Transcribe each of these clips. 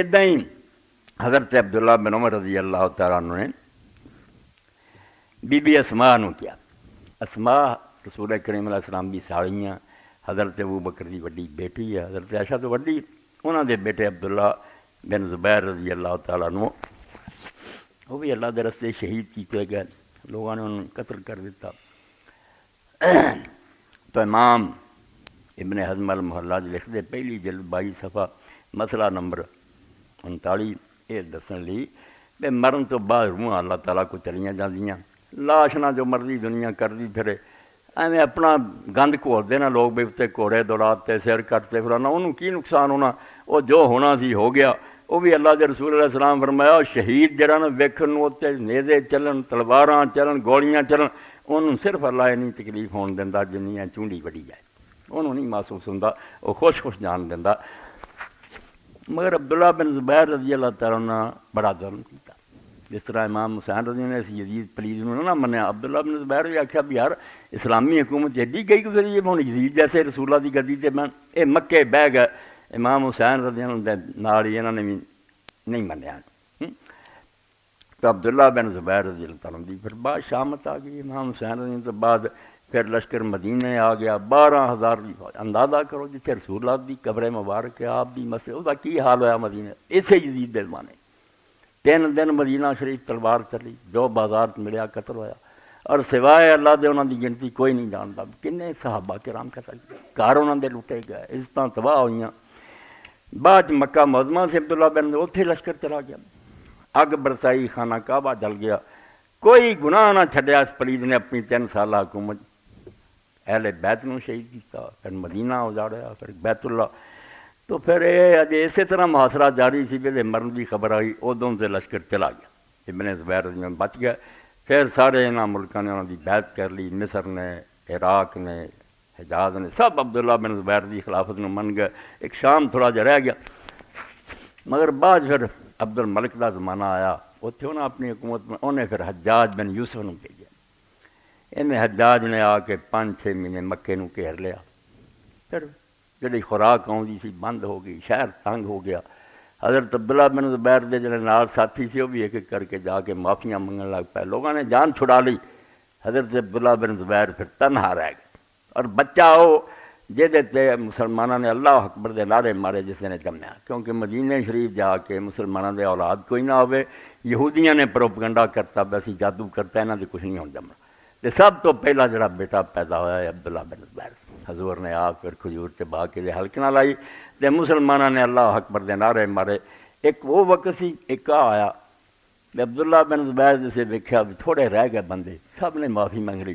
ادا ہی حضرت عبداللہ بن عمر رضی اللہ تعالیٰ عنہ نے بی بی اسماء نو کیا. اسماء رسول کریم علیہ السلام دی ساڑیاں، حضرت ابو بکر دی وڈی بیٹی ہے، حضرت عائشہ تو وڈی، انہوں دے بیٹے عبداللہ بن زبیر رضی اللہ تعالیٰ عنہ وہ بھی اللہ دے رستے شہید کیتے گئے، لوگوں نے انہوں قتل کر دیتا. تو امام ابن حزم المحلہ لکھ دے پہلی جلد 22 صفحہ مسئلہ نمبر 39 یہ دسن لی کہ مرن تو بعد روح اللہ تعالیٰ کو چلیاں جاندیاں، لاش نہ جو مرضی دنیا کر دی پھرے، ایویں اپنا گند گھول دینا لوگ بھی اتنے گھوڑے دوڑاتے سر کٹتے پھرانا، انہوں کی نقصان ہونا، وہ جو ہونا سی ہو گیا. وہ بھی اللہ کے رسول علیہ السلام فرمایا شہید جڑا نا ویکھن اتنے نیزے چلن، تلواراں چلن، گولیاں چلن، انہوں صرف اللہ نہیں تکلیف ہون دینا جنیاں چونڈی وڑی جائے، انہوں نہیں محسوس ہوتا، وہ خوش خوش جان دینا. مگر عبداللہ بن زبیر رضی اللہ تعالیٰ نے بڑا ظلم کیا. جس طرح امام حسین رضی اللہ نے یزید پلیز نہ منیا، عبداللہ بن زبیر نے آخیا بھی یار اسلامی حکومت ایڈی گئی گزری ہے، ہوں یزید جیسے رسول اللہ کی گدی سے میں یہ مکے بہ گئے. امام حسین رضی اللہ نال ہی انہوں نے بھی نہیں منیا. تو عبداللہ بن زبیر رضی اللہ تعالیٰ دی پھر بعد شامت آ گئی. امام حسین رضی اللہ تو بعد پھر لشکر مدینہ آ گیا، 12,000 کی فوج. اندازہ کرو جتنے رسول اللہ دی قبر مبارک ہے، آپ دی مسجد، اس کا کی حال ہوا مدینہ اسے یزید دے زمانے. 3 دن مدینہ شریف تلوار چلی، جو بازار ملیا قتل ہوا، اور سوائے اللہ دے انہوں دی گنتی کوئی نہیں جانتا. کنے صحابہ کرام قتل گئے، گھر انہوں دے لٹے گئے، عزتاں تباہ ہوئیاں. بعد مکہ معظمہ سے عبداللہ بن اتنے لشکر چلا گیا، اگ برسائی، خانہ کعبہ جل گیا. کوئی گناہ نہ چھڈیا اس پلید نے اپنی 3 سالہ حکومت. اہل بیت نو شہید کیتا، پھر مدینہ اجاڑیا، پھر بیت اللہ. تو پھر یہ اسی طرح محاصرہ جاری سی، پہلے مرن کی خبر آئی ادوں سے لشکر چلا گیا. ابن زبیر رضی اللہ بچ گیا. پھر سارے انہاں ملکوں نے انہوں کی بیعت کر لی، مصر نے، عراق نے، حجاز نے، سب عبداللہ بن زبیر کی خلافت میں من گئے. ایک شام تھوڑا جا رہ گیا، مگر بعد پھر عبد الملک کا زمانہ آیا، اتنے انہیں اپنی حکومت میں انہیں پھر حجاج بن یوسف نے بھیجا. انہیں حجاج نے آ کے 5-6 مہینے مکے نو گھیر لیا. پھر جڑی خوراک آؤں سی بند ہو گئی، شہر تنگ ہو گیا. حضرت عبداللہ بن زبیر دے جڑے نال ساتھی سی وہ بھی ایک ایک کر کے جا کے معافیاں منگن لگ پائے. لوگوں نے جان چھڑا لی. حضرت عبداللہ بن زبیر پھر تنہا رہ گئے، اور بچہ وہ جہدے مسلمانوں نے اللہ اکبر دے نعرے مارے جس نے جمیا، کیونکہ مدینہ شریف جا کے مسلمانوں دے اولاد کوئی نہ ہوئے. یہودیاں نے پروپگنڈا کرتا ویسی جادو کرتا، انہاں دے کچھ نہیں ہون جمنا. تے سب تو پہلا جڑا بیٹا پیدا ہوا ہے عبداللہ بن زبیر. حضور نے آ پھر کھجور تے با کے ہلک نہ لائی، تے مسلمانوں نے اللہ اکبر دے نعرے مارے. ایک وہ وقت سی، ایک آیا عبداللہ بن زبیر جسے دیکھا تھوڑے رہ گئے بندے، سب نے معافی منگ لی.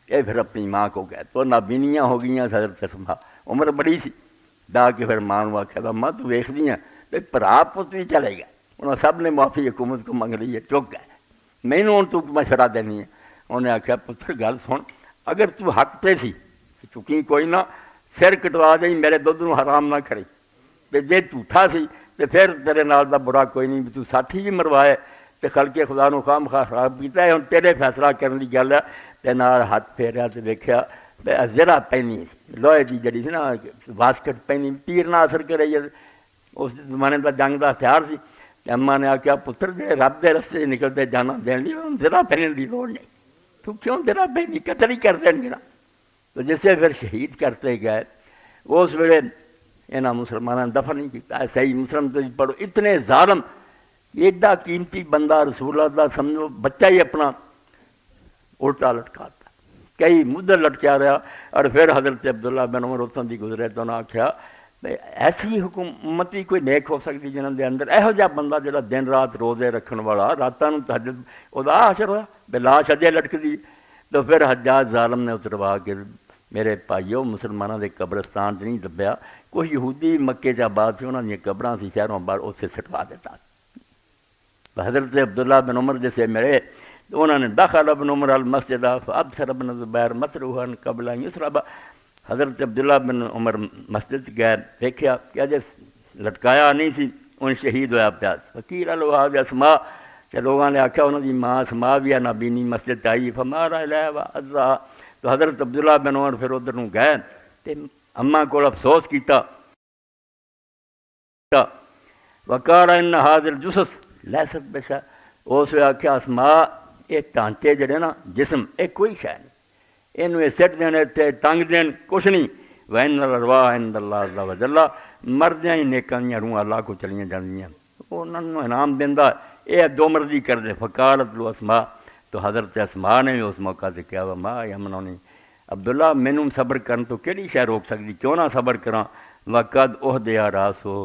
یہ پھر اپنی ماں کو گئے تو نابینیاں ہو گئیں. حضرت اسماء عمر بڑی سی، جا کے پھر ماں کو آخیا ماں تو ویکھدی ہیں تو بھرا پت بھی چلے گئے. انہوں سب نے معافی حکومت کو منگ لی ہے، چک گئے. مینوں ہوں تو مشورہ دینی ہے. انہیں آخیا پتر گل سن، اگر تو حق پہ سی چکی کوئی نہ سر کٹوا دیں، میرے دودھ نو حرام نہ کری. تے جے جھوٹا سی تو پھر تیرے نال دا برا کوئی نہیں، تو ساتھی بھی مروائے تے خلق خدا نو خام خواہ خراب کیتا ہے. ہن تیرے فیصلہ کرنے کی گل ہے. تے نال ہاتھ پھیریا تے ویکھیا زرا پینی لوہے دی جڑی سی نا واسکٹ پینی، تیر نہ اثر کرے. اس زمانے دا جنگ دا ہتھیار سی. اماں نے آخیا پتر جے رب دے رستے نکلتے جانا دین لی زرا پہننے کی لوڑ نہیں، تو کیوں زرا پہنی، قتل ہی کر دیں گے نا. تو جسے پھر شہید کرتے گئے اس ویلے انہاں مسلمانوں نے دفن نہیں کیتا. صحیح مسلم تو پڑھو، اتنے ظالم، ایڈا قیمتی بندہ رسول اللہ دا سمجھو بچہ ہی اپنا الٹا لٹکاتا، کئی مدت لٹکیا رہا. اور پھر حضرت عبداللہ بن عمر اتوں دی گزرے تو انہوں نے آخیا ایسی حکومت ہی کوئی نیک ہو سکتی جنہوں دے اندر یہو جہا بندہ جڑا دن رات روزے رکھن والا، راتاں نوں تہجد، وہ حشر ہوا بے لاش اجے لٹکدی. تو پھر حجاج ظالم نے اتروا کے میرے بھائیو مسلمانوں کے قبرستان نہیں دبیا، کوئی یہودی مکے چ آباد سے انہوں نے قبراں سی شہروں باہر اسے سٹوا دیتا. حضرت عبداللہ بن عمر جیسے میرے انہوں نے دخل ابن عمر المسجد فابصر ابن زبیر مطروحا قبل ان یسرب. حضرت عبداللہ بن عمر مسجد گئے، دیکھا کہ اجے لٹکایا نہیں سی، ان شہید ہوا پیا. فقیر الوہاب اسماء کہ لوگوں نے آخیا انہوں کی ماں اسماء بھی نابینی مسجد آئی. فمارا الیہ. تو حضرت عبداللہ بن عمر پھر ادھر گئے تے اماں کو افسوس کیتا. وقال ان حاضر جسس لہست بشا، اس آخیا اسما یہ ٹانچے جڑے نا جسم یہ کوئی شے نہیں، یہ سٹ دین اتنے ٹنگ دین کچھ نہیں، وین الارواح عند اللہ عز وجل، مردیاں ہی نیکاں دیاں روحاں اللہ کو چلیاں جاندیاں، انہوں انعام دیندا، یہ جو مرضی کر دے۔ فقالت لو اسما، تو حضرت اسما نے بھی اس موقع سے کیا وا ما یمنونی، عبداللہ مینوں صبر کرن تو کیڑی شے روک سکتی، کیوں نہ صبر کراں؟ وقد اہدیا راسو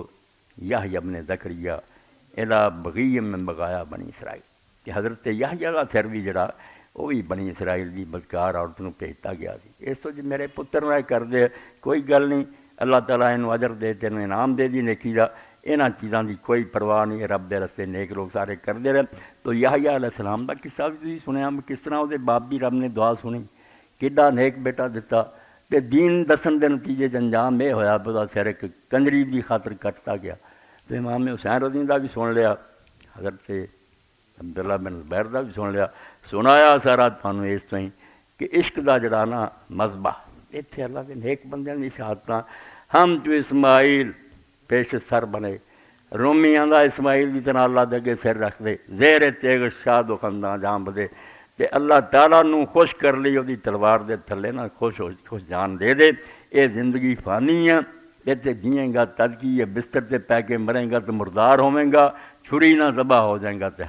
یحییٰ ابن زکریا الی بغی من بغایا بنی اسرائیل، کہ حضرت یحییٰ کا سر بھی جڑا وہ بھی بنی اسرائیل دی بدکار عورت نوں بھیجتا گیا سی۔ اس تو جی میرے پتر نہ کر دے کوئی گل نہیں، اللہ تعالیٰ انہوں اجر دے، تینوں انعام دے دی نیکی دا، انہاں چیزاں دی کوئی پرواہ نہیں، رب دے رستے نیک لوگ سارے کرتے رہے۔ تو یحییٰ علیہ السلام دا قصہ بھی تسی سنیا، کس طرح وہ باپ بھی رب نے دعا سنی، کڈا نیک بیٹا دیتا، تے دین دسن دے نتیجے انجام یہ ہویا بدا سر ایک کنجری دی خاطر کٹتا گیا۔ تو امام حسین رضی دا بھی سن لیا، حضرت عبداللہ بن زبیر دا بھی سن لیا، سنایا سارا تھانوں اس طرح کہ عشق دا جڑا نا مذبح، اتنے اللہ کے نیک بندیاں دی شہادتاں، ہم تو اسماعیل پیش سر بنے، رومیاں دا اسماعیل دی طرح اللہ دے اگے سر رکھ دے، زیر تیغ شاد و خنداں جان بدے، تے اللہ تعالیٰ نوں خوش کر لی وہ تلوار دے تھلے نا خوش جان دے دے۔ اے زندگی فانی ہے، اتنے جیئیں گا تدکی، یہ بستر تے پہ کے مریں گا تو مردار ہوئیں گا، چھری نہ ذبح ہو جائیں گا تے